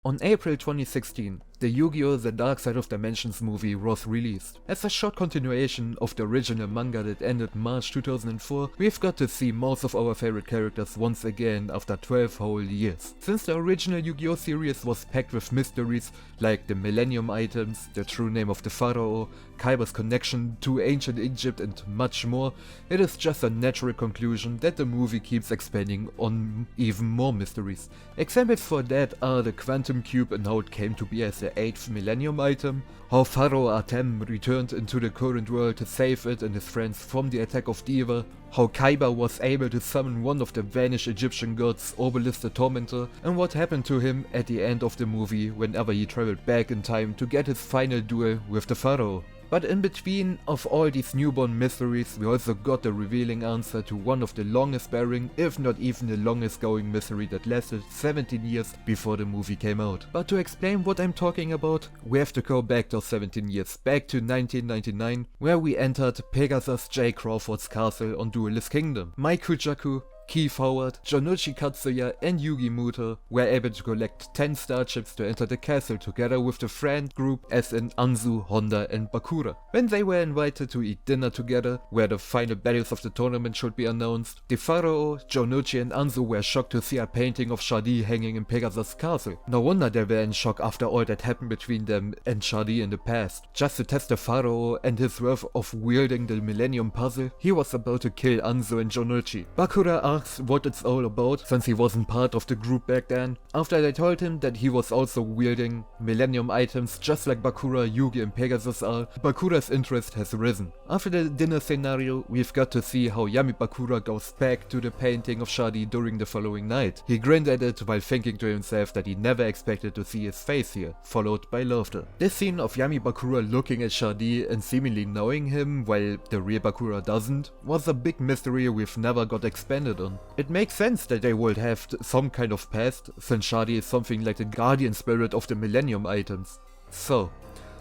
On April 2016, the Yugioh The Dark Side of Dimensions movie was released. As a short continuation of the original manga that ended March 2004, we've got to see most of our favorite characters once again after 12 whole years. Since the original Yu-Gi-Oh series was packed with mysteries like the Millennium items, the true name of the pharaoh, Kaiba's connection to ancient Egypt and much more, it is just a natural conclusion that the movie keeps expanding on even more mysteries. Examples for that are the Quantum Cube and how it came to be as the 8th Millennium item, how Pharaoh Atem returned into the current world to save it and his friends from the attack of Diva, how Kaiba was able to summon one of the vanished Egyptian gods, Obelisk the Tormentor, and what happened to him at the end of the movie whenever he traveled back in time to get his final duel with the Pharaoh. But in between of all these newborn mysteries, we also got the revealing answer to one of the longest bearing, if not even the longest going mystery that lasted 17 years before the movie came out. But to explain what I'm talking about, we have to go back those 17 years, back to 1999, where we entered Pegasus J. Crawford's castle on Duelist Kingdom. Mai Kujaku, Keith Howard, Jonichi Katsuya and Yugi Muto were able to collect 10 starships to enter the castle together with the friend group as in Anzu, Honda and Bakura. When they were invited to eat dinner together, where the final battles of the tournament should be announced, the pharaoh, Jonichi and Anzu were shocked to see a painting of Shadi hanging in Pegasus' castle. No wonder they were in shock after all that happened between them and Shadi in the past. Just to test the pharaoh and his worth of wielding the Millennium Puzzle, he was about to kill Anzu and Jonichi. Bakura asks what it's all about, since he wasn't part of the group back then. After they told him that he was also wielding Millennium items just like Bakura, Yugi and Pegasus are, Bakura's interest has risen. After the dinner scenario, we've got to see how Yami Bakura goes back to the painting of Shadi during the following night. He grinned at it while thinking to himself that he never expected to see his face here, followed by laughter. This scene of Yami Bakura looking at Shadi and seemingly knowing him while the real Bakura doesn't, was a big mystery we've never got expanded on. It makes sense that they would have some kind of past, since Shadi is something like the guardian spirit of the Millennium items. So,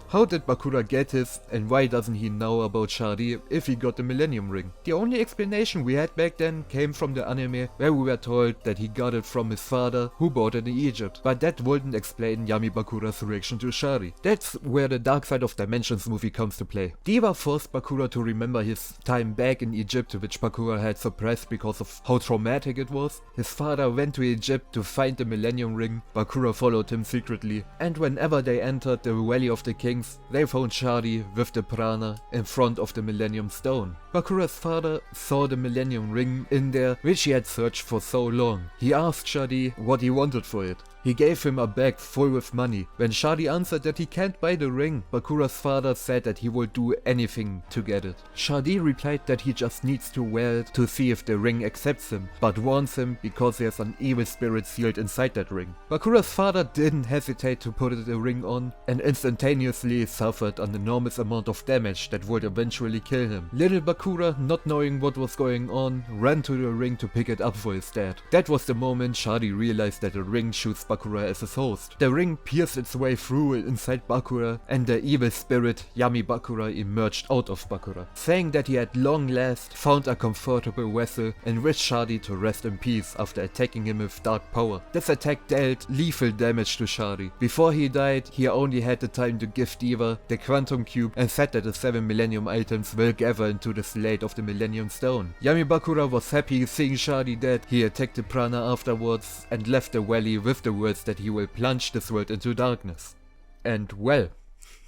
how did Bakura get his, and why doesn't he know about Shadi if he got the Millennium Ring? The only explanation we had back then came from the anime, where we were told that he got it from his father, who bought it in Egypt. But that wouldn't explain Yami Bakura's reaction to Shadi. That's where the Dark Side of Dimensions movie comes to play. Diva forced Bakura to remember his time back in Egypt, which Bakura had suppressed because of how traumatic it was. His father went to Egypt to find the Millennium Ring, Bakura followed him secretly, and whenever they entered the Valley of the Kings, they found Shadi with the prana in front of the Millennium Stone. Bakura's father saw the Millennium Ring in there, which he had searched for so long. He asked Shadi what he wanted for it. He gave him a bag full with money. When Shadi answered that he can't buy the ring, Bakura's father said that he would do anything to get it. Shadi replied that he just needs to wear it to see if the ring accepts him, but warns him because there's an evil spirit sealed inside that ring. Bakura's father didn't hesitate to put the ring on and instantaneously suffered an enormous amount of damage that would eventually kill him. Little Bakura, not knowing what was going on, ran to the ring to pick it up for his dad. That was the moment Shadi realized that the ring shoots Bakura as his host. The ring pierced its way through inside Bakura, and the evil spirit Yami Bakura emerged out of Bakura, saying that he had long last found a comfortable vessel and wished Shadi to rest in peace after attacking him with dark power. This attack dealt lethal damage to Shadi. Before he died, he only had the time to give Diva the Quantum Cube and said that the 7 Millennium items will gather into the slate of the Millennium Stone. Yami Bakura was happy seeing Shadi dead. He attacked the prana afterwards and left the valley with the words that he will plunge this world into darkness. And well,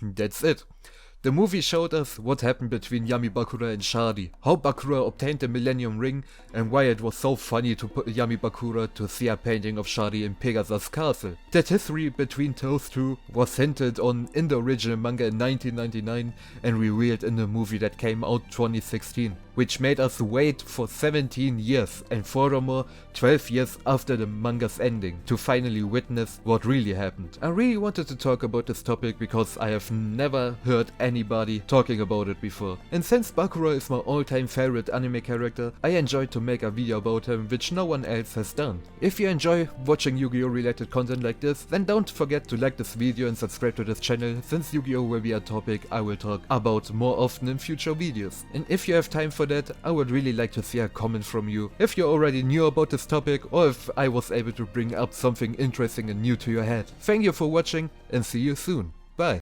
that's it. The movie showed us what happened between Yami Bakura and Shadi, how Bakura obtained the Millennium Ring, and why it was so funny to put Yami Bakura to see a painting of Shadi in Pegasus' castle. That history between those two was hinted on in the original manga in 1999 and revealed in the movie that came out 2016, which made us wait for 17 years and furthermore 12 years after the manga's ending to finally witness what really happened. I really wanted to talk about this topic because I have never heard anybody talking about it before. And since Bakura is my all-time favorite anime character, I enjoyed to make a video about him which no one else has done. If you enjoy watching Yu-Gi-Oh related content like this, then don't forget to like this video and subscribe to this channel, since Yu-Gi-Oh will be a topic I will talk about more often in future videos. And if you have time for for that, I would really like to see a comment from you, if you already knew about this topic or if I was able to bring up something interesting and new to your head. Thank you for watching and see you soon. Bye.